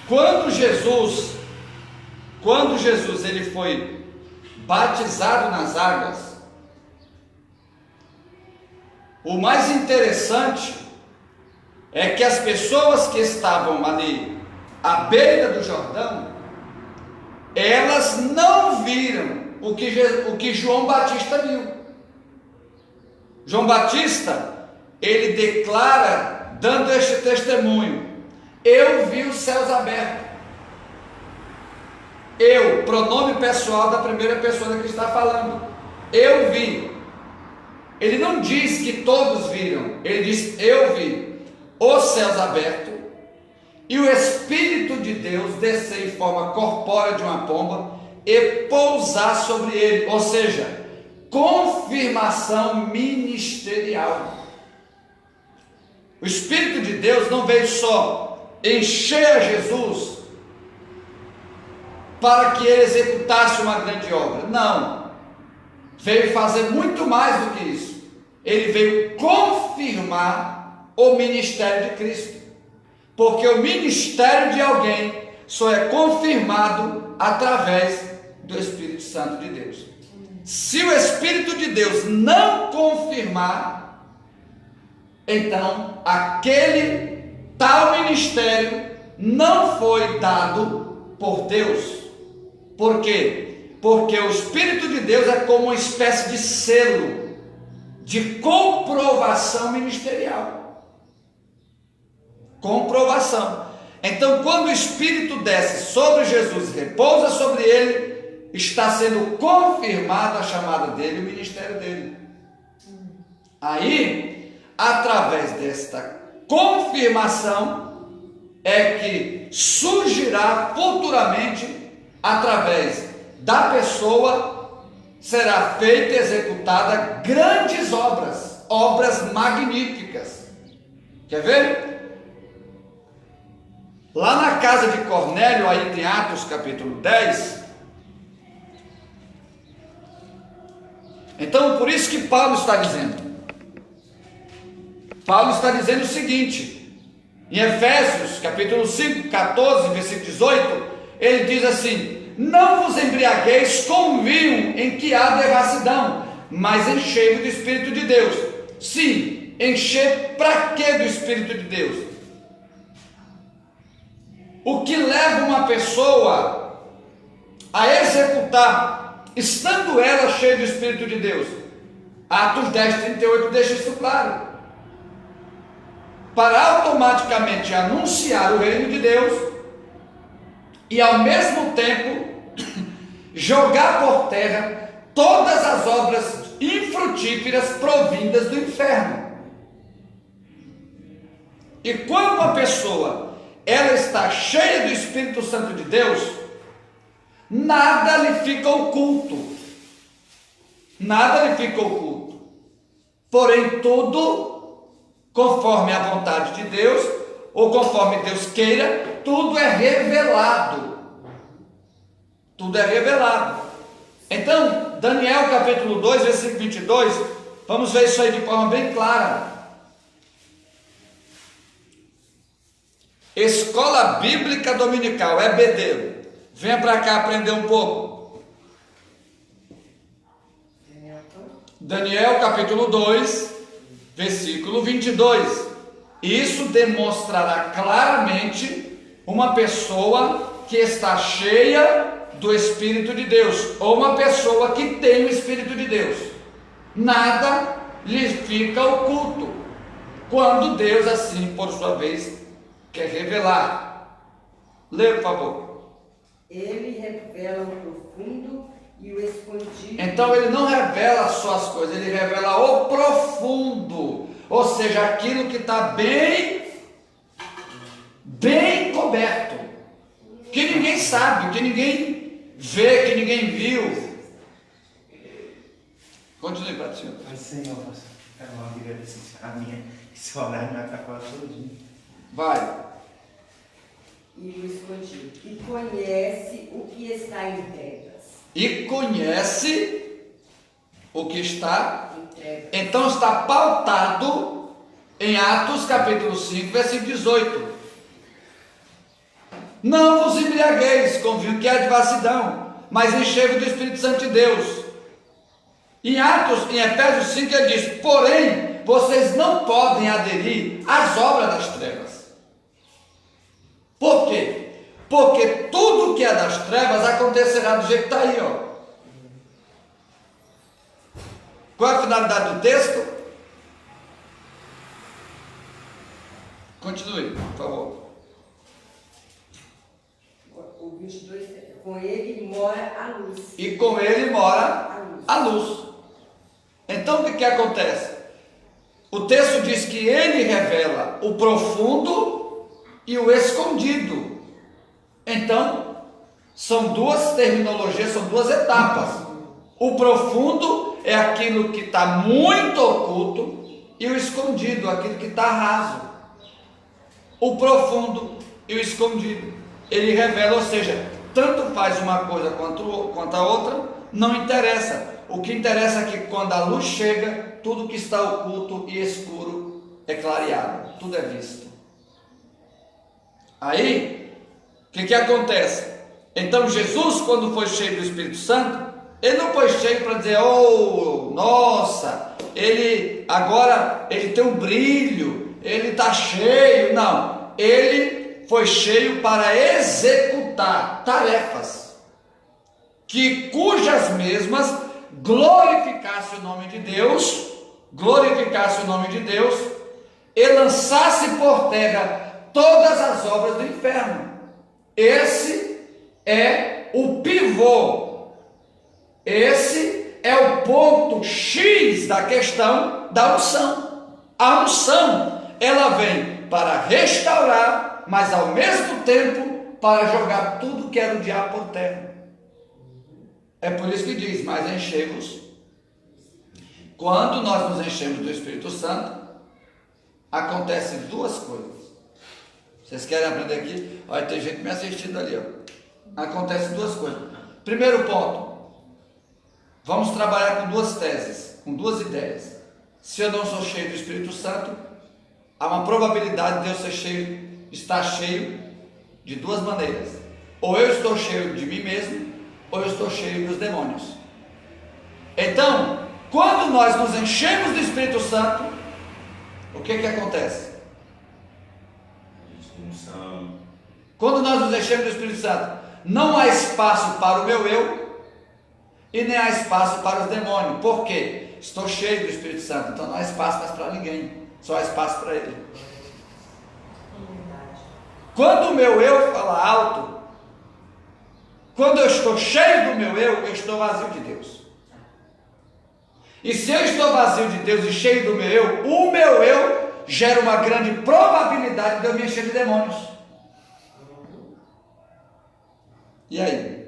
Quando Jesus ele foi batizado nas águas, o mais interessante é que as pessoas que estavam ali à beira do Jordão, elas não viram o que João Batista viu. João Batista, ele declara, dando este testemunho: eu vi os céus abertos. Eu, pronome pessoal da primeira pessoa que está falando, eu vi. Ele não diz que todos viram, ele diz: eu vi os céus abertos e o Espírito de Deus descer em forma corpórea de uma pomba e pousar sobre ele, ou seja, confirmação ministerial. O Espírito de Deus não veio só encher a Jesus para que ele executasse uma grande obra, não, veio fazer muito mais do que isso. Ele veio confirmar o ministério de Cristo, porque o ministério de alguém só é confirmado através do Espírito Santo de Deus. Se o Espírito de Deus não confirmar, então aquele tal ministério não foi dado por Deus. Por quê? Porque o Espírito de Deus é como uma espécie de selo de comprovação ministerial. Comprovação. Então, quando o Espírito desce sobre Jesus e repousa sobre ele, está sendo confirmada a chamada dele, o ministério dele. Aí, através desta confirmação, é que surgirá futuramente, através da pessoa, será feita e executada grandes obras, obras magníficas. Quer ver? Lá na casa de Cornélio, aí em Atos capítulo 10, então por isso que Paulo está dizendo o seguinte, em Efésios capítulo 5, 14, versículo 18, ele diz assim: não vos embriagueis com o vinho em que há devassidão, mas enchei-vos do Espírito de Deus. Sim, encher para quê do Espírito de Deus? O que leva uma pessoa a executar, estando ela cheia do Espírito de Deus? Atos 10, 38 deixa isso claro. Para automaticamente anunciar o reino de Deus e ao mesmo tempo jogar por terra todas as obras infrutíferas provindas do inferno. E quando a pessoa ela está cheia do Espírito Santo de Deus, nada lhe fica oculto, porém tudo conforme a vontade de Deus, ou conforme Deus queira, tudo é revelado. Então, Daniel capítulo 2, versículo 22, vamos ver isso aí de forma bem clara. Escola Bíblica Dominical, EBD, venha para cá aprender um pouco. Daniel capítulo 2, versículo 22. Isso demonstrará claramente uma pessoa que está cheia do Espírito de Deus, ou uma pessoa que tem o Espírito de Deus. Nada lhe fica oculto, quando Deus assim, por sua vez, quer revelar. Lê, por favor. Ele revela o profundo e o escondido. Então ele não revela só as coisas, ele revela o profundo, ou seja, aquilo que está bem coberto, que ninguém sabe, que ninguém vê, que ninguém viu. Continue, Padre Senhor. Pai Senhor, é uma agradecer a minha, esse horário me atrapalha todinho. Vai. E o escondido. E conhece o que está em trevas. E conhece o que está Em trevas. Então está pautado em Atos capítulo 5, versículo 18. Não vos embriagueis com vinho que é devassidão, mas enchei-vos do Espírito Santo de Deus. Em Efésios 5 ele diz: porém, vocês não podem aderir às obras das trevas. Por quê? Porque tudo que é das trevas acontecerá do jeito que está aí, ó. Qual é a finalidade do texto? Continue, por favor. O 22, com ele mora a luz. E com ele mora a luz. Então o que acontece? O texto diz que ele revela o profundo e o escondido. Então, são duas terminologias, são duas etapas. O profundo é aquilo que está muito oculto, e o escondido, aquilo que está raso. O profundo e o escondido, ele revela, ou seja, tanto faz uma coisa quanto a outra, não interessa. O que interessa é que quando a luz chega, tudo que está oculto e escuro é clareado, tudo é visto. Aí, o que acontece? Então Jesus, quando foi cheio do Espírito Santo, ele não foi cheio para dizer: oh, nossa, ele tem um brilho, ele está cheio. Não, ele foi cheio para executar tarefas cujas mesmas glorificasse o nome de Deus, e lançasse por terra todas as obras do inferno. Esse é o pivô, esse é o ponto X da questão da unção. A unção, ela vem para restaurar, mas ao mesmo tempo para jogar tudo que era o diabo por terra. É por isso que diz: mas enchei-vos. Quando nós nos enchemos do Espírito Santo, acontecem duas coisas. Vocês querem aprender aqui? Olha, tem gente me assistindo ali, ó. Acontecem duas coisas. Primeiro ponto, vamos trabalhar com duas teses, com duas ideias. Se eu não sou cheio do Espírito Santo, há uma probabilidade de eu estar cheio de duas maneiras. Ou eu estou cheio de mim mesmo, ou eu estou cheio dos demônios. Então, quando nós nos enchemos do Espírito Santo, o que acontece? Quando nós nos enchemos do Espírito Santo, não há espaço para o meu eu e nem há espaço para os demônios. Por quê? Estou cheio do Espírito Santo, então não há espaço mais para ninguém, só há espaço para ele. Quando o meu eu fala alto, quando eu estou cheio do meu eu estou vazio de Deus. E se eu estou vazio de Deus e cheio do meu eu, o meu eu gera uma grande probabilidade de eu me encher de demônios. E aí?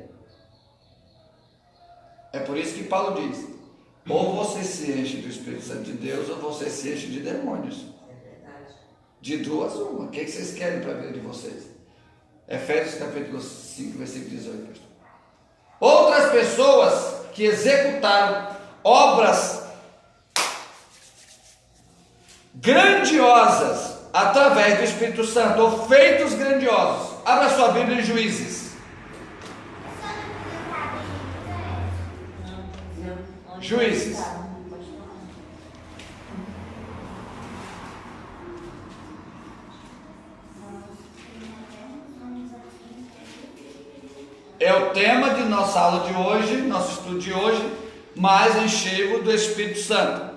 É por isso que Paulo diz: ou você se enche do Espírito Santo de Deus, ou você se enche de demônios. De duas uma. O que vocês querem para a vida de vocês? Efésios capítulo 5, versículo 18. Pastor. Outras pessoas que executaram obras grandiosas através do Espírito Santo, ou feitos grandiosos. Abra sua Bíblia em Juízes. Juízes. É o tema de nossa aula de hoje, nosso estudo de hoje, mas enchei-vos do Espírito Santo.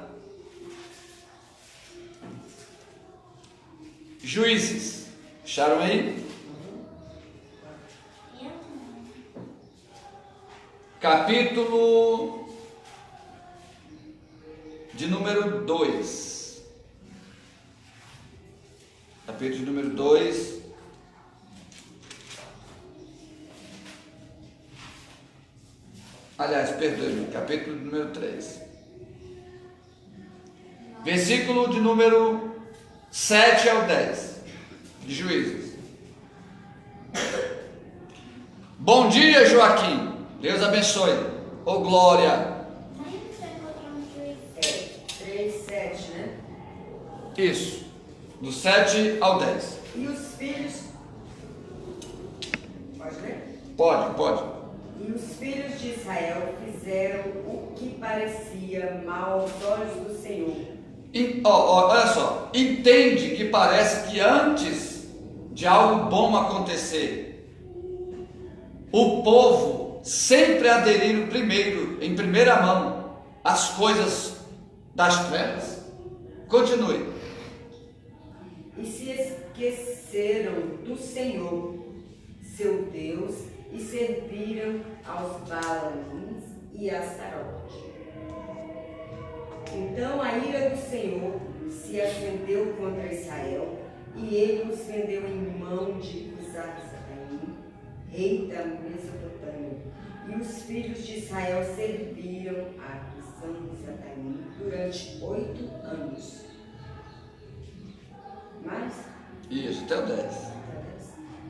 Juízes, acharam aí? Capítulo de número 2. Capítulo de número 2. Aliás, perdoe-me, capítulo de número 3. Versículo de número 7 ao 10 de Juízes. Bom dia, Joaquim. Deus abençoe. Oh, glória. 3, 7, né? Isso. Do 7 ao 10. E os filhos Pode. E os filhos de Israel fizeram o que parecia mal aos olhos do Senhor. Olha só, entende que parece que antes de algo bom acontecer, o povo sempre aderiram primeiro, em primeira mão, às coisas das trevas. Continue. E se esqueceram do Senhor, seu Deus, e serviram aos Baalins e a Astarote. Então a ira do Senhor se acendeu contra Israel, e ele os vendeu em mão de Cusar-Sataim, rei da Mesopotâmia. E os filhos de Israel serviram a Cusar-Sataim durante 8 anos. Mais? Isso, até o 10.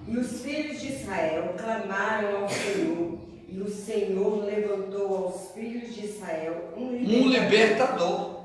E os filhos de Israel clamaram ao Senhor, e o Senhor levantou aos filhos de Israel um libertador.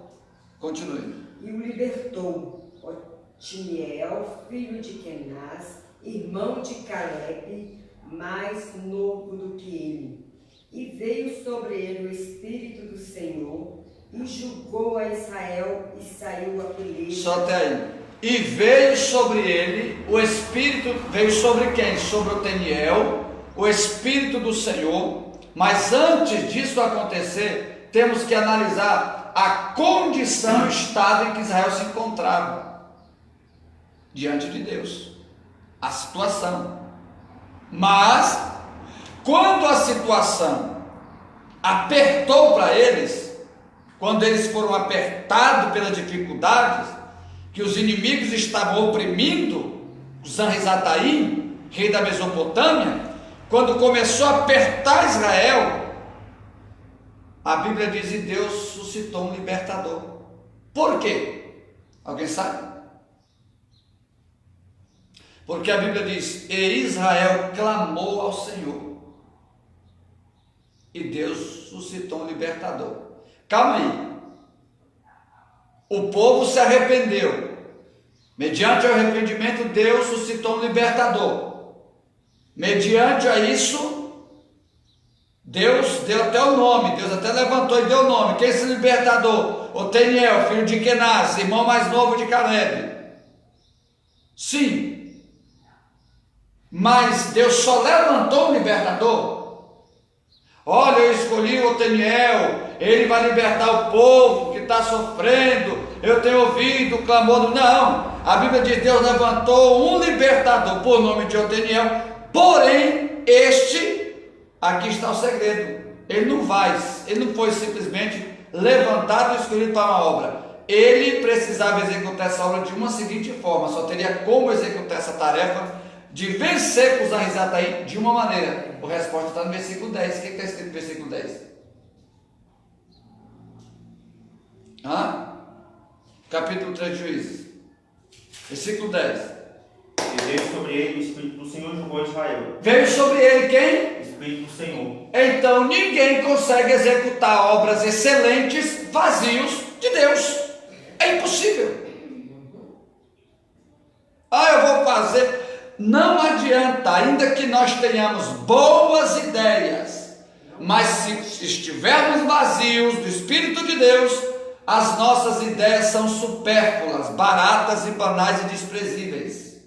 Continue. E o libertou, Otiniel, filho de Kenaz, irmão de Caleb, mais novo do que ele. E veio sobre ele o Espírito do Senhor, e julgou a Israel, e saiu a peleja. Só até aí. E veio sobre ele o Espírito, veio sobre quem? Sobre Otiniel, o Espírito do Senhor. Mas antes disso acontecer, temos que analisar a condição, o estado em que Israel se encontrava diante de Deus, a situação. Mas quando a situação apertou para eles, quando eles foram apertados pelas dificuldades, que os inimigos estavam oprimindo Zanrizataim, rei da Mesopotâmia, quando começou a apertar Israel, a Bíblia diz: e Deus suscitou um libertador. Por quê? Alguém sabe? Porque a Bíblia diz: e Israel clamou ao Senhor, e Deus suscitou um libertador. Calma aí. O povo se arrependeu. Mediante o arrependimento, Deus suscitou um libertador. Mediante a isso, Deus deu até o nome. Deus até levantou e deu o nome. Quem é esse libertador? Otiniel, filho de Kenaz, irmão mais novo de Caleb. Sim. Mas Deus só levantou um libertador. Olha, eu escolhi o Otiniel, ele vai libertar o povo que está sofrendo. Eu tenho ouvido o clamor do... Não, a Bíblia diz: Deus levantou um libertador por nome de Otiniel. Porém, aqui está o segredo. Ele não foi simplesmente levantado e escolhido para uma obra. Ele precisava executar essa obra de uma seguinte forma: só teria como executar essa tarefa de vencer com os Zanrizataim de uma maneira. A resposta está no versículo 10. O que está escrito no versículo 10? Capítulo 3 de Juízes, versículo 10. E veio sobre ele o Espírito do Senhor, julgou Israel. Veio sobre ele quem? O Espírito do Senhor. Então ninguém consegue executar obras excelentes vazios de Deus. É impossível. Eu vou fazer. Não adianta, ainda que nós tenhamos boas ideias, mas se estivermos vazios do Espírito de Deus, as nossas ideias são supérfluas, baratas e banais e desprezíveis.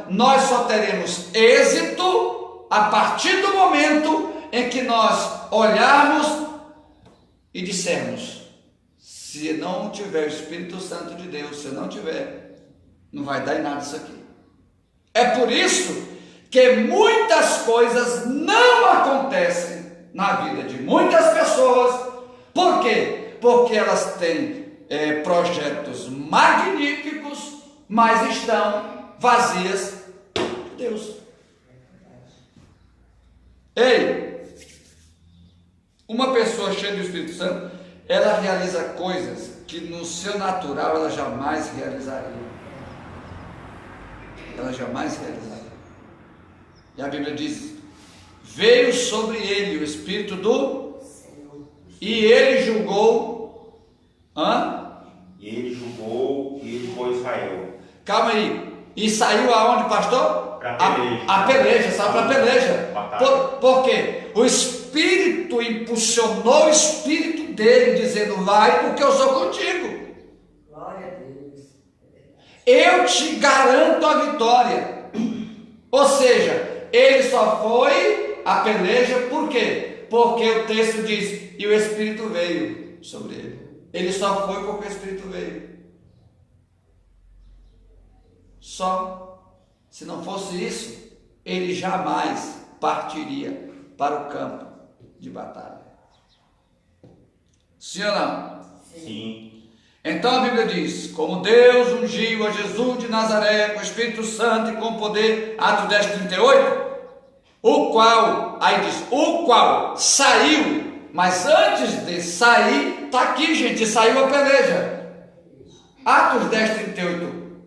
Nós só teremos êxito a partir do momento em que nós olharmos e dissermos: se não tiver o Espírito Santo de Deus, se não tiver, não vai dar em nada isso aqui. É por isso que muitas coisas não acontecem na vida de muitas pessoas. Por quê? Porque elas têm projetos magníficos, mas estão vazias de Deus. Ei, uma pessoa cheia do Espírito Santo, ela realiza coisas que no seu natural ela jamais realizaria. E a Bíblia diz: veio sobre ele o Espírito do Senhor, e ele julgou. E ele julgou Israel. Calma aí. E saiu aonde, pastor? Pra peleja. A peleja, saiu para a peleja. Batalha. Por quê? O Espírito impulsionou o Espírito dele, dizendo, vai porque eu sou contigo. Glória a Deus. Eu te garanto a vitória. Ou seja, ele só foi a peleja, por quê? Porque o texto diz, e o Espírito veio sobre ele. Ele só foi porque o Espírito veio. Só. Se não fosse isso, ele jamais partiria para o campo de batalha. Sim ou não? Sim. Então a Bíblia diz, como Deus ungiu a Jesus de Nazaré com o Espírito Santo e com poder, Atos 10, 38, o qual, aí diz, o qual saiu, mas antes de sair, está aqui, gente, saiu a peleja. Atos 10, 38.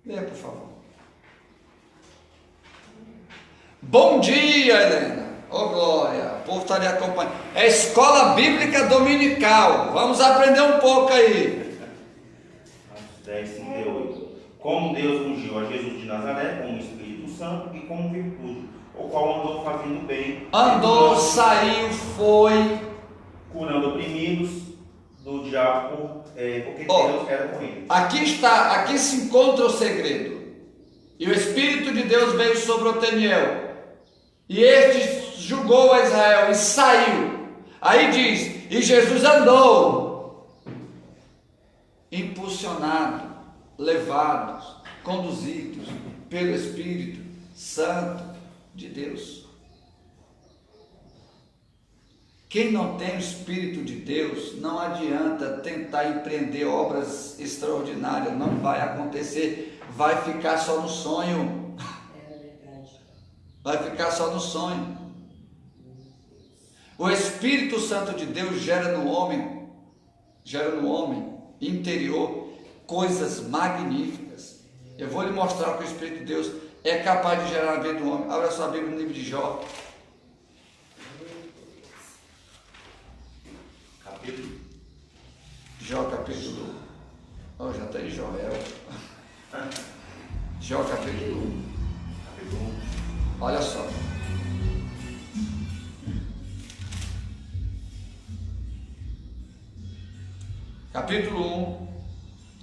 Leia, por favor. Bom dia, Helena. Oh, glória. O povo está ali acompanhando. É escola bíblica dominical. Vamos aprender um pouco aí. Atos 10, 38. Como Deus ungiu a Jesus de Nazaré com o Espírito Santo e com virtude, o qual andou fazendo bem. Andou, saiu, foi. Curando oprimidos do diabo, porque Deus era com ele. Aqui se encontra o segredo. E o Espírito de Deus veio sobre Oteniel. E este julgou a Israel e saiu. Aí diz, e Jesus andou, impulsionado, levados, conduzidos pelo Espírito Santo de Deus. Quem não tem o Espírito de Deus, não adianta tentar empreender obras extraordinárias, não vai acontecer, vai ficar só no sonho. É verdade. Vai ficar só no sonho. O Espírito Santo de Deus gera no homem interior coisas magníficas. Eu vou lhe mostrar que o Espírito de Deus é capaz de gerar na vida do homem. Abra sua Bíblia no livro de Jó. Jó capítulo. Oh, já está em Joel. Jó capítulo 1. Olha só. Capítulo 1,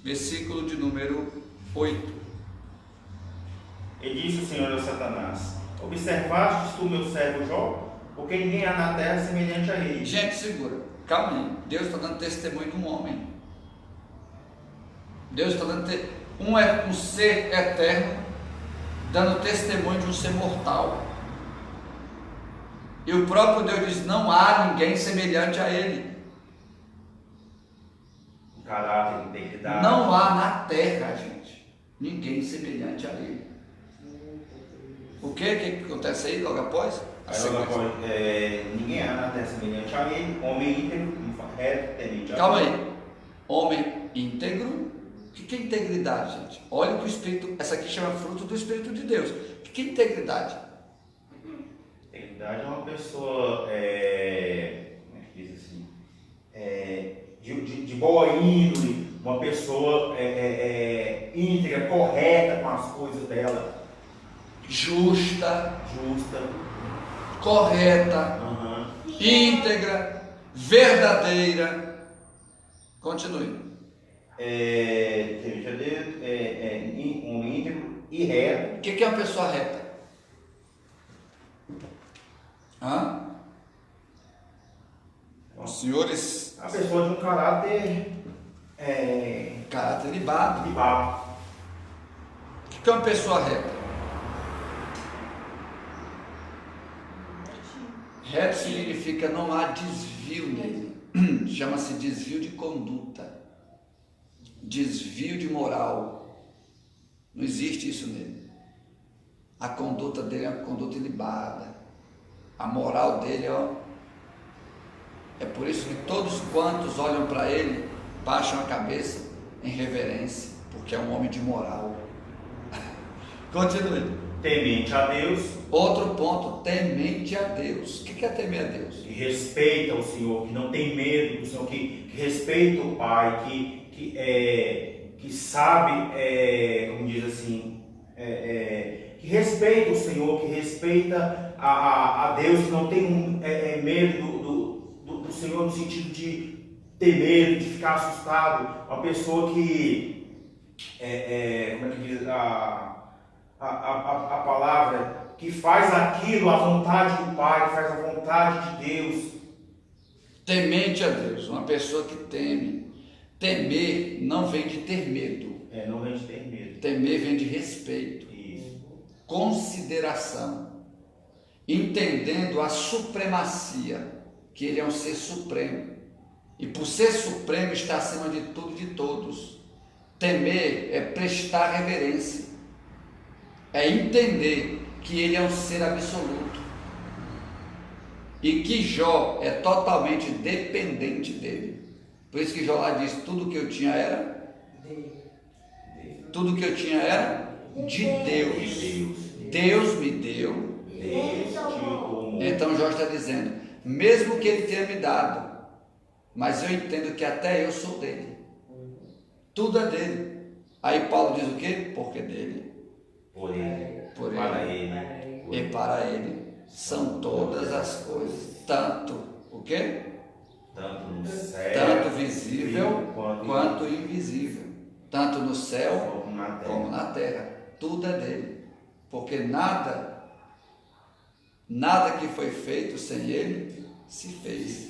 versículo de número 8. E disse o Senhor a Satanás: observastes tu meu servo Jó? Porque ninguém há na terra semelhante a ele. Gente, segura. Calma aí. Deus está dando testemunho de um homem. Deus está dando um ser eterno dando testemunho de um ser mortal. E o próprio Deus diz: não há ninguém semelhante a ele. Caráter, integridade. Não há na terra, gente, ninguém semelhante a ele. O que acontece aí logo após? Ninguém há na terra semelhante a ele, homem íntegro, reto, temente a Calma aí. Homem íntegro. O que é integridade, gente? Olha o que o Espírito, essa aqui chama fruto do Espírito de Deus. O que é integridade? Integridade é uma pessoa, como é que diz assim, de boa índole, uma pessoa íntegra, correta com as coisas dela. Justa, correta, íntegra, verdadeira. Continue. Um homem íntegro e reto. O que é uma pessoa reta? Os senhores. A pessoa de um caráter. Caráter libado. Libado. O que é uma pessoa reta? Reto significa não há desvio nele. Chama-se desvio de conduta. Desvio de moral. Não existe isso nele. A conduta dele é uma conduta ilibada. A moral dele é por isso que todos quantos olham para ele baixam a cabeça em reverência, porque é um homem de moral. Continue. Temente a Deus. Outro ponto, temente a Deus. O que é temer a Deus? Que respeita o Senhor, que não tem medo do Senhor, que respeita o Pai, que sabe, como diz assim, respeita o Senhor, que respeita a Deus, que não tem medo do Senhor no sentido de ter medo, de ficar assustado. Uma pessoa que, como é que diz a palavra, que faz aquilo à vontade do Pai, faz a vontade de Deus. Temente a Deus, uma pessoa que teme. Temer não vem de ter medo. Não vem de ter medo. Temer vem de respeito. Isso. Consideração. Entendendo a supremacia, que ele é um ser supremo. E por ser supremo está acima de tudo e de todos. Temer é prestar reverência. É entender que ele é um ser absoluto. E que Jó é totalmente dependente dele. Por isso que Jó lá diz, tudo que eu tinha era de Deus. Deus me deu. Então Jó está dizendo, mesmo que ele tenha me dado, mas eu entendo que até eu sou dele. Tudo é dele. Aí Paulo diz o quê? Porque dele, Por ele, para ele e para ele são todas as coisas, tanto o quê? Tanto no céu, Tanto visível quanto invisível, tanto no céu como na terra. Tudo é dele, porque nada que foi feito sem ele se fez.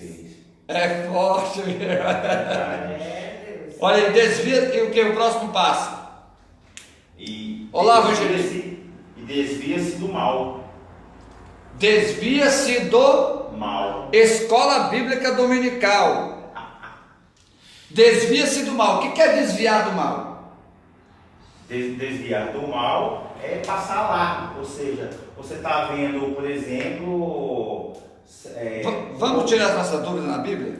É forte. Olha, ele desvia, e o que? O próximo passo. Olá, Evangelista. E desvia-se do mal. Desvia-se do mal. Escola Bíblica Dominical. Desvia-se do mal. O que é desviar do mal? Desviar do mal é passar lá. Ou seja, você está vendo, por exemplo... Vamos tirar essa dúvida na Bíblia?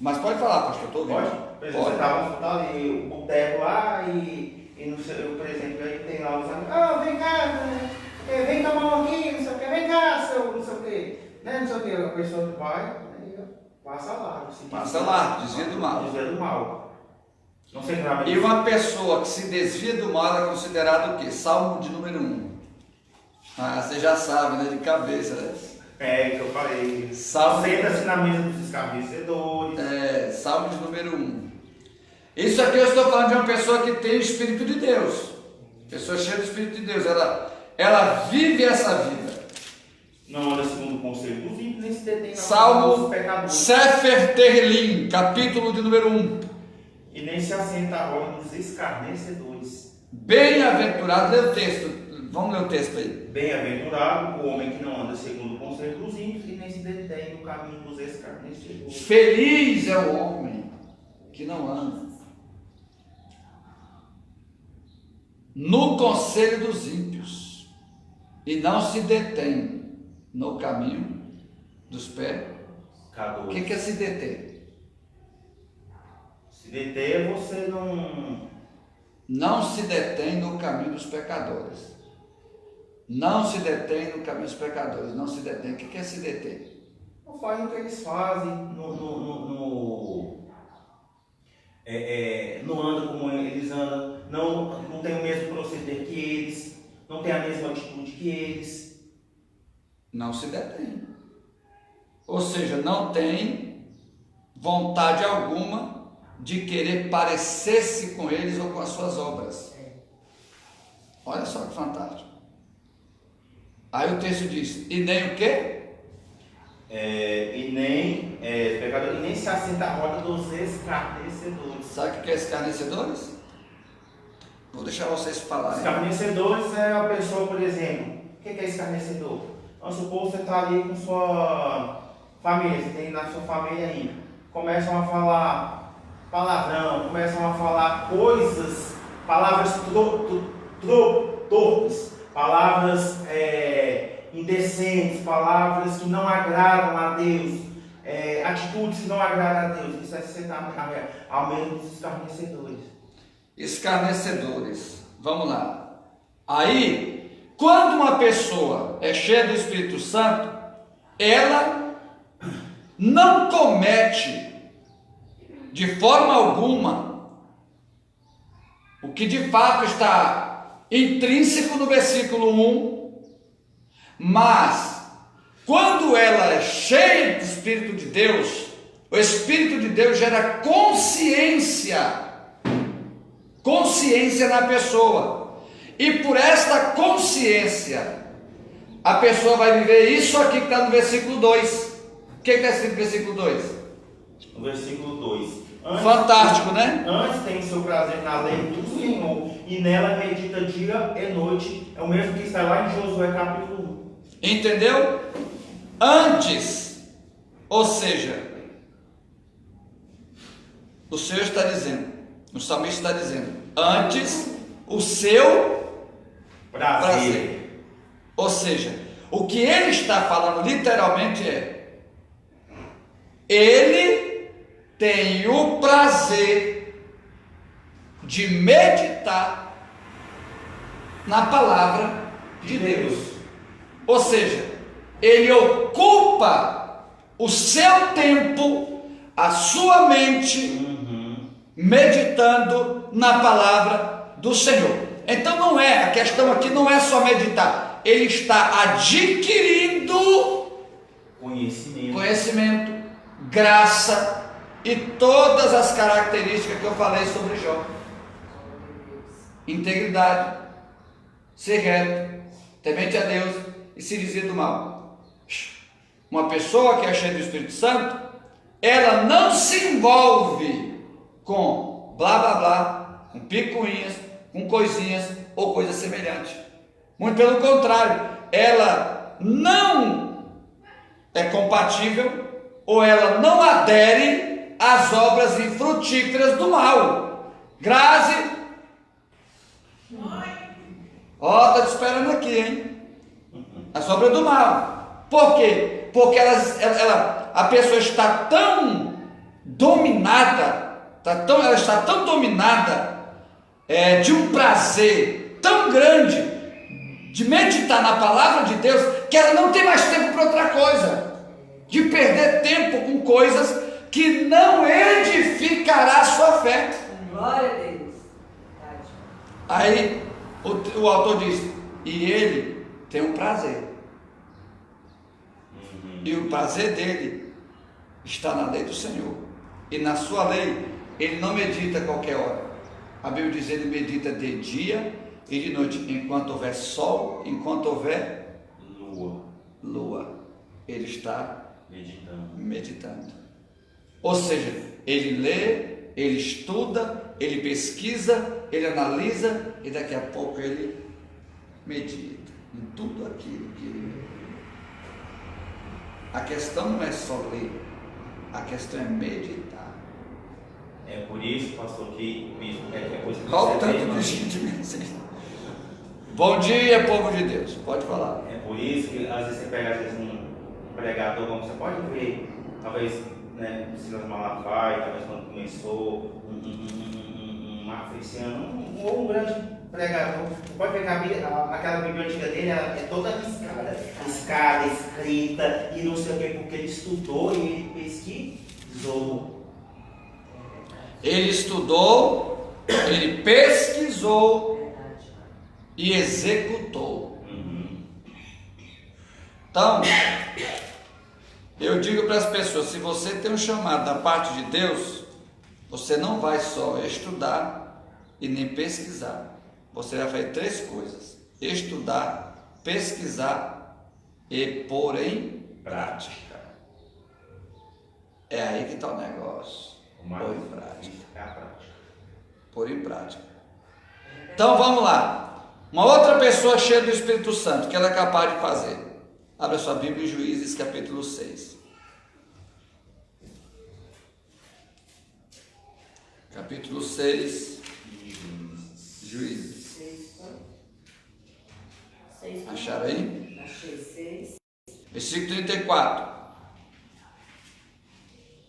Mas pode falar, pastor. Pode? Por exemplo, você está ali, o boteco lá e no seu, por exemplo, aí tem lá os amigos. Vem cá, vem tomar um aqui, não sei o que, vem cá, seu não sei o que. Não sei o que, a pessoa vai, passa lá. Passa lá, desvia do mal. Desvia do mal. Não sei realmente. E uma pessoa que se desvia do mal é considerada o quê? Salmo de número 1. Você já sabe, né? De cabeça, né? Que eu falei. Salmo. Senta-se na mesa dos escarnecedores. Salmo de número 1. Isso aqui eu estou falando de uma pessoa que tem o Espírito de Deus. Pessoa cheia do Espírito de Deus. Ela vive essa vida. Não anda segundo o conselho dos ímpios, nem se detém na Salmo dos pecadores. Sefer Tehillim, capítulo de número 1. E nem se assenta à roda dos escarnecedores. Bem-aventurado, lê o texto. Vamos ler o texto aí. Bem-aventurado o homem que não anda segundo o conselho dos ímpios e nem se detém no caminho dos escarnecedores. Feliz é o homem que não anda no conselho dos ímpios e não se detém no caminho dos pecadores. O que é se deter? Se deter é você não se detém no caminho dos pecadores. Não se detém no caminho dos pecadores. Não se detém. O que é se deter? Não faz o que eles fazem, não anda como eles andam, não tem o mesmo proceder que eles, não tem a mesma atitude que eles. Não se detém. Ou seja, não tem vontade alguma de querer parecer-se com eles ou com as suas obras. Olha só que fantástico. Aí o texto diz, e nem o quê? E nem se assenta à roda dos escarnecedores. Sabe o que é escarnecedores? Vou deixar vocês falarem. Escarnecedores é a pessoa, por exemplo, o que é escarnecedor? Vamos supor que você está ali com sua família, você tem na sua família ainda. Começam a falar palavrão, começam a falar palavras torpes, palavras indecentes, palavras que não agradam a Deus, atitudes que não agradam a Deus. Isso é sentar ao meio dos escarnecedores. Escarnecedores. Vamos lá. Aí, quando uma pessoa é cheia do Espírito Santo, ela não comete de forma alguma o que de fato está intrínseco no versículo 1 Mas, quando ela é cheia do Espírito de Deus, o Espírito de Deus gera consciência na pessoa, e por esta consciência, a pessoa vai viver isso aqui que está no versículo 2. O que está escrito no versículo 2? No versículo 2. Fantástico, né? Antes tem o seu prazer na lei do Senhor, e nela medita dia e noite. É o mesmo que está lá em Josué capítulo 1. Entendeu? Antes, ou seja, o Senhor está dizendo, o salmista está dizendo, antes o seu prazer. Ou seja, o que ele está falando literalmente é: ele tem o prazer de meditar na palavra de Deus. Ou seja, ele ocupa o seu tempo, a sua mente, meditando na palavra do Senhor. Então não é, a questão aqui não é só meditar, ele está adquirindo conhecimento, graça e todas as características que eu falei sobre Jó. Integridade, ser reto, temente a Deus e se dizer do mal. Uma pessoa que é cheia do Espírito Santo, ela não se envolve com blá blá blá, com picuinhas, com coisinhas ou coisa semelhante. Muito pelo contrário, ela não é compatível ou ela não adere às obras infrutíferas do mal. Grazi, está te esperando aqui, hein? As obras do mal. Por quê? Porque a pessoa está tão dominada, ela está tão dominada de um prazer tão grande de meditar na palavra de Deus, que ela não tem mais tempo para outra coisa, de perder tempo com coisas que não edificará a sua fé. Glória a Deus. Aí o autor diz: e ele tem um prazer, e o prazer dele está na lei do Senhor, e na sua lei ele não medita a qualquer hora. A Bíblia diz: ele medita de dia e de noite, enquanto houver sol, enquanto houver lua, ele está meditando. Ou seja, ele lê, ele estuda, ele pesquisa, ele analisa, e daqui a pouco ele medita em tudo aquilo que ele lê. A questão não é só ler, a questão é meditar. É por isso, pastor, que é coisa que Olha o tanto de gente. Bom dia, povo de Deus. Pode falar. É por isso que às vezes você pega um pregador, como você pode ver, talvez, né, Silas Malafaia, talvez quando começou, um Marco Feliciano, ou um grande pregador. Você pode ver que aquela Bíblia antiga dele é toda riscada, escrita, e não sei o que, porque ele estudou e ele pesquisou. Ele estudou, ele pesquisou e executou. Então, eu digo para as pessoas: se você tem um chamado da parte de Deus, você não vai só estudar e nem pesquisar. Você vai fazer 3 coisas: estudar, pesquisar e pôr em prática. É aí que está o negócio. Pôr em prática. Pôr em prática. Então vamos lá. Uma outra pessoa cheia do Espírito Santo, que ela é capaz de fazer. Abra sua Bíblia em Juízes capítulo 6. Capítulo 6. Juízes. Acharam aí? Achei 6. Versículo 34.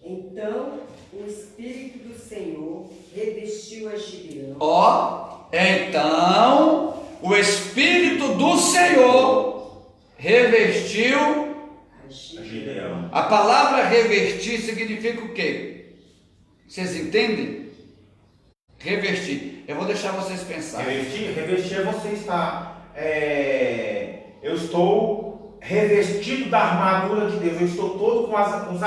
Então o Espírito do Senhor revestiu a Gideão. Então o Espírito do Senhor revestiu A Gideão. A palavra revestir significa o quê? Vocês entendem? Revestir. Eu vou deixar vocês pensarem. Revestir é você estar. Eu estou revestido da armadura de Deus. Eu estou todo com os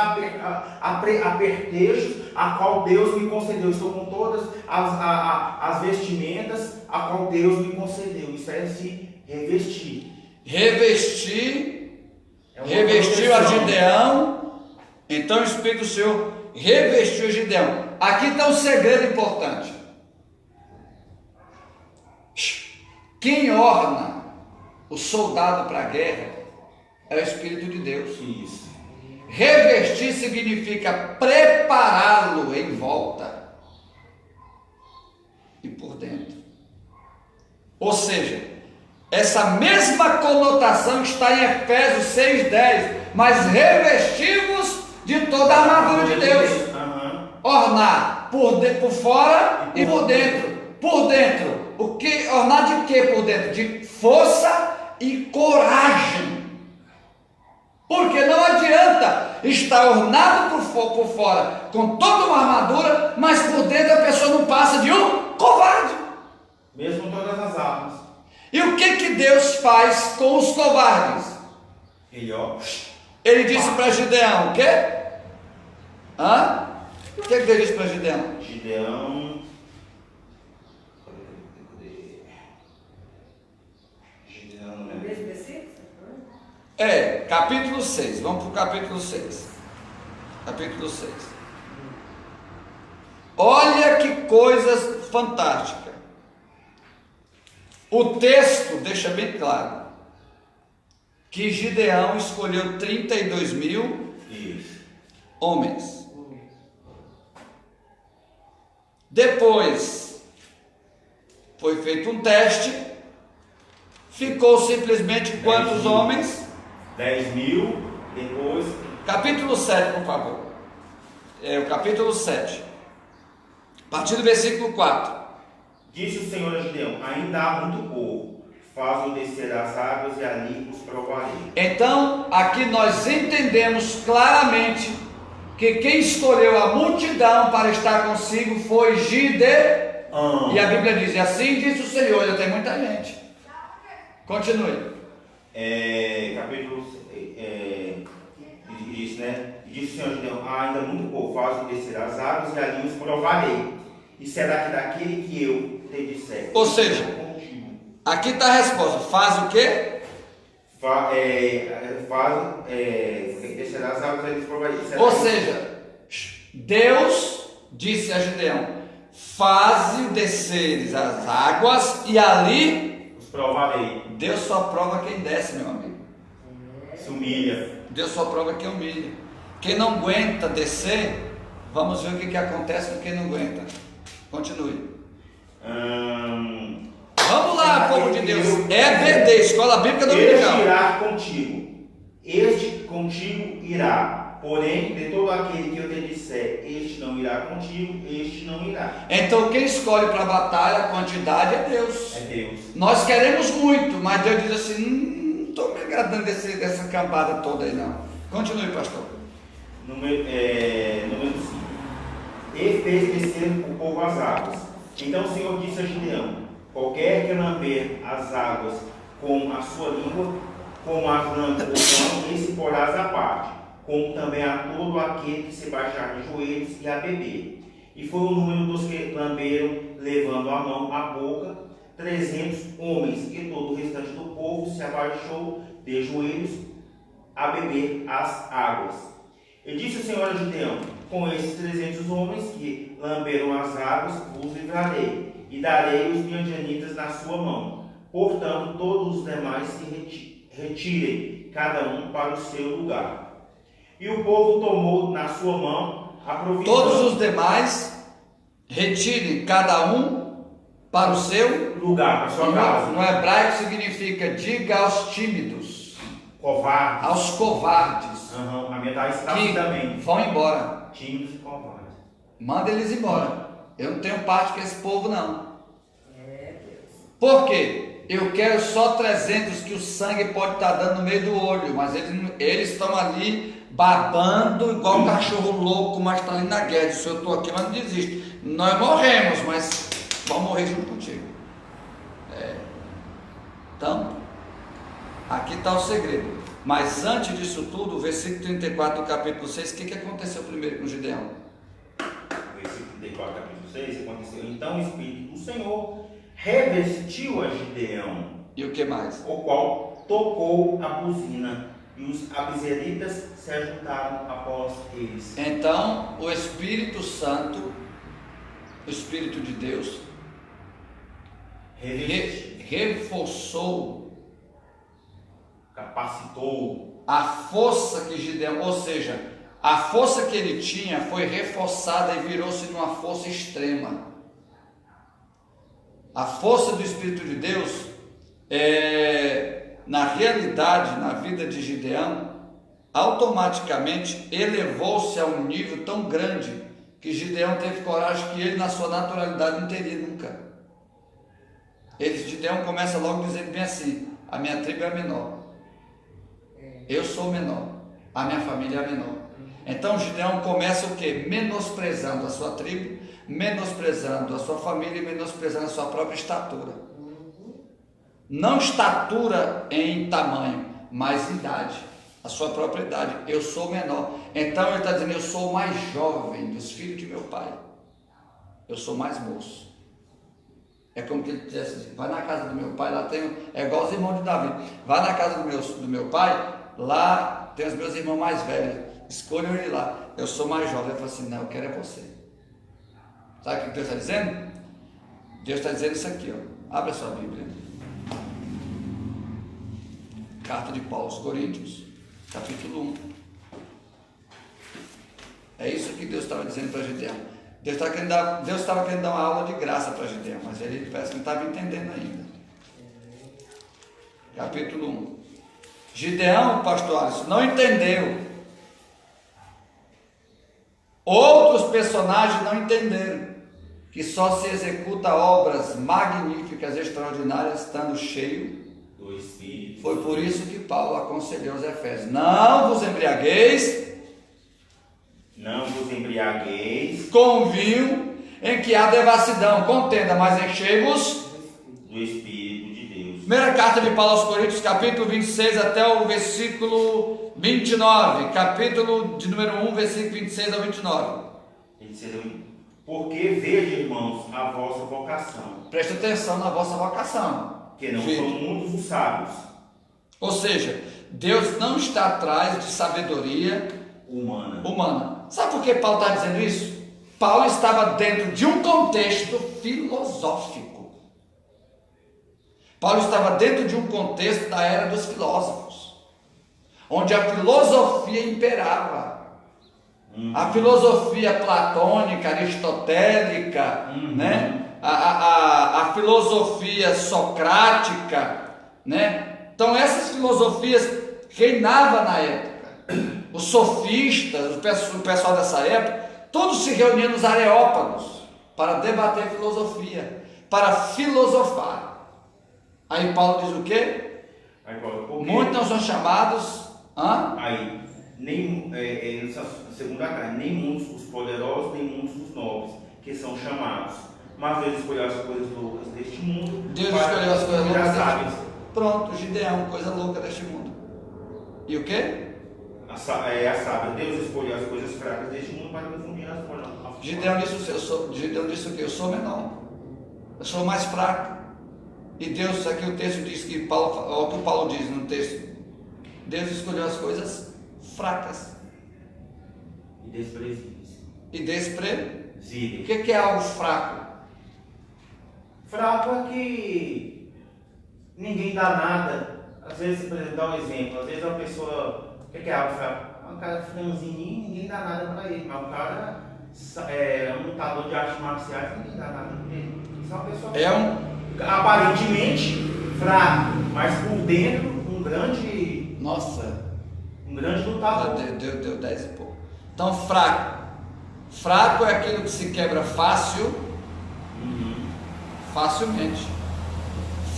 apertejos a qual Deus me concedeu. Eu estou com todas as vestimentas a qual Deus me concedeu. Isso é se revestir. Revestiu a Gideão. Então o Espírito do Senhor revestiu Gideão. Aqui está um segredo importante. Quem orna o soldado para a guerra é o Espírito de Deus. Isso. Revestir significa prepará-lo em volta e por dentro. Ou seja, essa mesma conotação está em Efésios 6,10. Mas revestimos de toda a armadura de Deus. Ornar por fora e por dentro. Por dentro. O que? Ornar de quê por dentro? De força e coragem. Porque não adianta estar ornado por fora com toda uma armadura, mas por dentro a pessoa não passa de um covarde. Mesmo com todas as armas. E o que Deus faz com os covardes? Ele disse para Gideão, o quê? O que Deus disse para Gideão? Gideão, No mesmo versículo? Capítulo 6. Vamos para o capítulo 6. Capítulo 6. Olha que coisa fantástica. O texto deixa bem claro que Gideão escolheu 32.000 homens. Depois foi feito um teste. Ficou simplesmente quantos homens? 10.000. Depois. Capítulo 7, por favor. O capítulo 7. A partir do versículo 4. Disse o Senhor a Gideão: ainda há muito povo, faz-o descer as águas e ali os provarei. Então, aqui nós entendemos claramente que quem escolheu a multidão para estar consigo foi Gideão. E a Bíblia diz: assim disse o Senhor. Ainda tem muita gente. Continue. Capítulo diz, né? Disse o Senhor a Gideão: ainda muito povo, faz-o descer as águas e ali os provarei. E será que daquele que eu te disser? Ou seja, aqui está a resposta. Faz o quê? Descerá as águas e eles provarei. Ou seja, Deus disse a Gideão: faze descer as águas e ali os provarei. Deus só prova quem desce, meu amigo. Se humilha. Deus só prova quem humilha. Quem não aguenta descer, vamos ver o que acontece com quem não aguenta. Continue. Vamos lá, povo de Deus. EBD, Escola Bíblica Dominical. Este irá contigo. Este contigo irá. Porém, de todo aquele que eu te disser, este não irá contigo, este não irá. Então, quem escolhe para a batalha, a quantidade é Deus. É Deus. Nós queremos muito, mas Deus diz assim: não estou me agradando dessa cambada toda aí, não. Continue, pastor. Número 5. E fez descer o povo às águas. Então o Senhor disse a Gideão: qualquer que lamber as águas com a sua língua, com as lambe o pão, esse porás à parte, como também a todo aquele que se baixar de joelhos e a beber. E foi o número dos que lamberam, levando a mão à boca, 300 homens, e todo o restante do povo se abaixou de joelhos a beber as águas. E disse o Senhor a Gideão: com esses 300 homens que lamberam as águas, vos livrarei, e darei os midianitas na sua mão. Portanto, todos os demais se retirem, cada um para o seu lugar. E o povo tomou na sua mão a provisão. Todos os demais retirem, cada um para o seu lugar, para a sua casa. No hebraico significa: diga aos tímidos, covardes, aos covardes. A minha está que também. Vão embora. Tímidos e covardes. Manda eles embora. Eu não tenho parte com esse povo, não. Por quê? Eu quero só 300 que o sangue pode estar dando no meio do olho, mas eles estão ali babando igual um cachorro louco, mas está ali na guerra. Se eu estou aqui, mas não desiste. Nós morremos, mas vamos morrer junto contigo. Então, aqui está o segredo. Mas antes disso tudo, o versículo 34 do capítulo 6, o que aconteceu primeiro com Gideão? Versículo 34, capítulo 6, aconteceu. Então o Espírito do Senhor revestiu a Gideão, E o que mais? o qual tocou a buzina, e os abiseritas se ajuntaram após eles. Então, o Espírito Santo, o Espírito de Deus, reforçou, capacitou a força que Gideão, ou seja, a força que ele tinha foi reforçada e virou-se numa força extrema. A força do Espírito de Deus, na realidade, na vida de Gideão, automaticamente elevou-se a um nível tão grande que Gideão teve coragem que ele, na sua naturalidade, não teria nunca. Gideão começa logo dizendo bem assim: a minha tribo é a menor, eu sou o menor, a minha família é a menor. Então Gideão começa o quê? Menosprezando a sua tribo, menosprezando a sua família e menosprezando a sua própria estatura. Não estatura em tamanho, mas idade, a sua própria idade. Eu sou menor. Então ele está dizendo: eu sou o mais jovem dos filhos de meu pai, eu sou mais moço. É como que ele dissesse assim: vai na casa do meu pai, lá tem, é igual os irmãos de Davi, vai na casa do meu pai, lá tem os meus irmãos mais velhos, escolham ele lá, eu sou mais jovem. Ele falou assim: não, eu quero é você. Sabe o que Deus está dizendo? Deus está dizendo isso aqui, ó. Abre a sua Bíblia, carta de Paulo aos Coríntios, capítulo 1. É isso que Deus estava dizendo para Gideão. Deus estava querendo dar uma aula de graça para Gideão, mas ele parece que não estava entendendo ainda. Capítulo 1. Gideão, pastor Alisson, não entendeu. Outros personagens não entenderam que só se executa obras magníficas, extraordinárias, estando cheio do Espírito. Foi por isso que Paulo aconselhou os Efésios: não vos embriagueis com vinho, em que há devassidão, contenda, mas enchei-vos do Espírito de Deus. Primeira carta de Paulo aos Coríntios, capítulo 26 até o versículo 29, capítulo de número 1, versículo 26 ao 29. Porque veja, irmãos, a vossa vocação. Presta atenção na vossa vocação. Que não são muitos os sábios. Ou seja, Deus não está atrás de sabedoria humana. Sabe por que Paulo está dizendo isso? Paulo estava dentro de um contexto filosófico. Paulo estava dentro de um contexto da era dos filósofos, onde a filosofia imperava. A filosofia platônica, aristotélica, né? a filosofia socrática, né? Então essas filosofias reinavam na época. Os sofistas, o pessoal dessa época, todos se reuniam nos areópagos para debater filosofia, para filosofar. Aí Paulo diz o quê? Muitos não são chamados. Aí, segunda carta, nem muitos os poderosos, nem muitos os nobres, que são chamados. Mas Deus escolheu as coisas loucas deste mundo. Deus escolheu as coisas loucas deste mundo. Pronto, Gideão, coisa louca deste mundo. E o quê? A sábia. Deus escolheu as coisas fracas deste mundo para confundir as forças. Gideão disse o quê? Eu sou menor. Eu sou mais fraco. E Deus, aqui o texto diz que o que Paulo diz no texto: Deus escolheu as coisas fracas e desprezíveis. O que é algo fraco? Fraco é que ninguém dá nada. Às vezes, por exemplo, dá um exemplo. Às vezes uma pessoa, o que é algo fraco? Um cara franzininho, ninguém dá nada para ele. Mas o cara é um lutador de artes marciais, ninguém dá nada para ele. Isso é uma pessoa aparentemente fraco, mas por dentro um grande. Nossa! Um grande lutador. Deu 10 e pouco. Então, fraco. Fraco é aquilo que se quebra facilmente.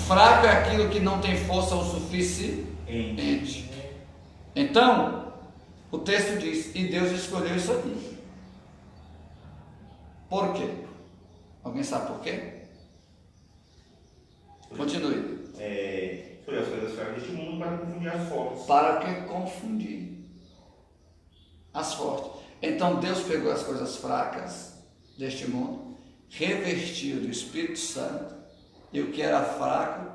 Fraco é aquilo que não tem força o suficiente. Então, o texto diz: e Deus escolheu isso aqui. Por quê? Alguém sabe por quê? Continue. Foi as coisas fracas deste mundo para confundir as fortes. Para que confundir as fortes. Então Deus pegou as coisas fracas deste mundo, revestiu do Espírito Santo, e o que era fraco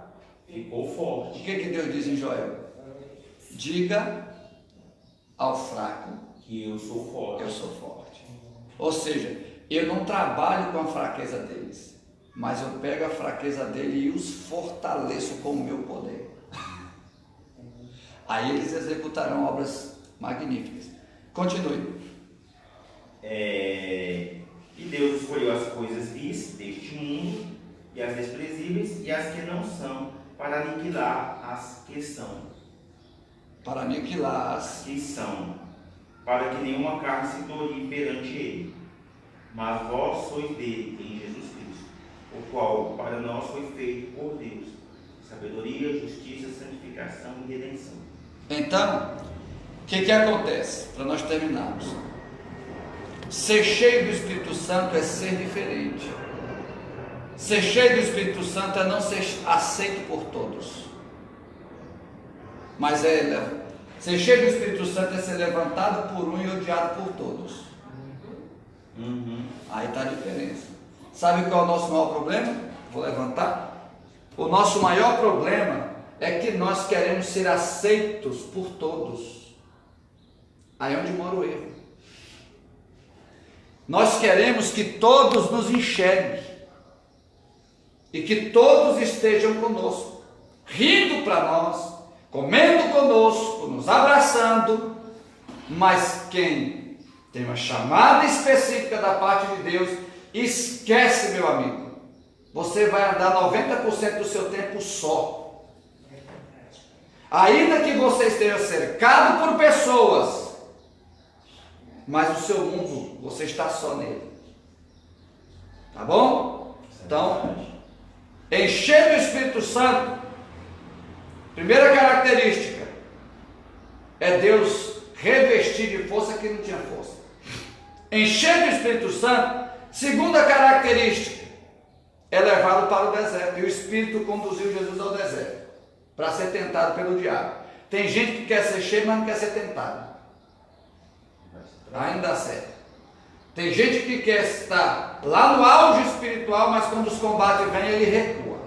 ficou forte. O que Deus diz em Joel? Diga ao fraco que eu sou forte. Eu sou forte. Ou seja, eu não trabalho com a fraqueza deles, mas eu pego a fraqueza dele e os fortaleço com o meu poder. Aí eles executarão obras magníficas. Continue. E Deus escolheu as coisas vis deste mundo e as desprezíveis e as que não são, para aniquilar as que são. Para aniquilar as que são, para que nenhuma carne se glorie perante ele. Mas vós sois dele, em Jesus Cristo, o qual para nós foi feito por Deus, sabedoria, justiça, santificação e redenção. Então, o que acontece? Para nós terminarmos. Ser cheio do Espírito Santo é ser diferente. Ser cheio do Espírito Santo é não ser aceito por todos. Mas ser cheio do Espírito Santo é ser levantado por um e odiado por todos. Aí está a diferença. Sabe qual é o nosso maior problema? Vou levantar. O nosso maior problema é que nós queremos ser aceitos por todos. Aí é onde mora o erro. Nós queremos que todos nos enxerguem e que todos estejam conosco, rindo para nós, comendo conosco, nos abraçando, mas quem tem uma chamada específica da parte de Deus, esquece, meu amigo, você vai andar 90% do seu tempo só. Ainda que você esteja cercado por pessoas, mas o seu mundo, você está só nele. Tá bom? Então, encher do Espírito Santo, primeira característica, é Deus revestir de força quem não tinha força. Encher do Espírito Santo, segunda característica, é levá-lo para o deserto. E o Espírito conduziu Jesus ao deserto, para ser tentado pelo diabo. Tem gente que quer ser cheio, mas não quer ser tentado. Ainda dá certo. Tem gente que quer estar lá no auge espiritual, mas quando os combates vêm, ele recua.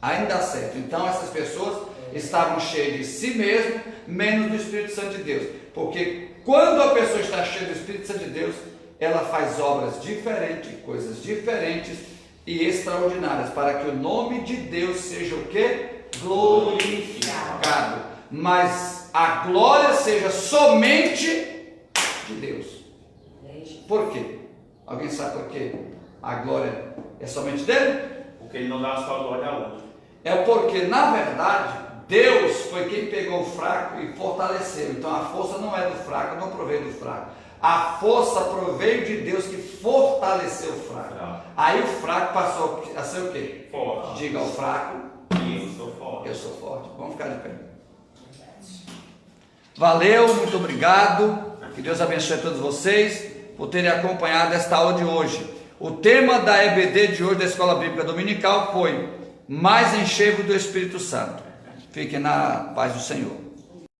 Ainda dá certo. Então essas pessoas estavam cheias de si mesmo, menos do Espírito Santo de Deus. Porque quando a pessoa está cheia do Espírito Santo de Deus, ela faz obras diferentes, coisas diferentes e extraordinárias, para que o nome de Deus seja o quê? Glorificado. Mas a glória seja somente de Deus. Por quê? Alguém sabe por quê? A glória é somente dele? Porque ele não dá a sua glória a outro. É porque, na verdade, Deus foi quem pegou o fraco e fortaleceu. Então a força não é do fraco, não proveio do fraco. A força proveio de Deus que fortaleceu o fraco. Aí o fraco passou a ser o quê? Forte. Diga ao fraco: eu sou forte. Eu sou forte. Vamos ficar de pé. Valeu, muito obrigado. Que Deus abençoe a todos vocês por terem acompanhado esta aula de hoje. O tema da EBD de hoje da Escola Bíblica Dominical foi: mais enchei-vos do Espírito Santo. Fiquem na paz do Senhor.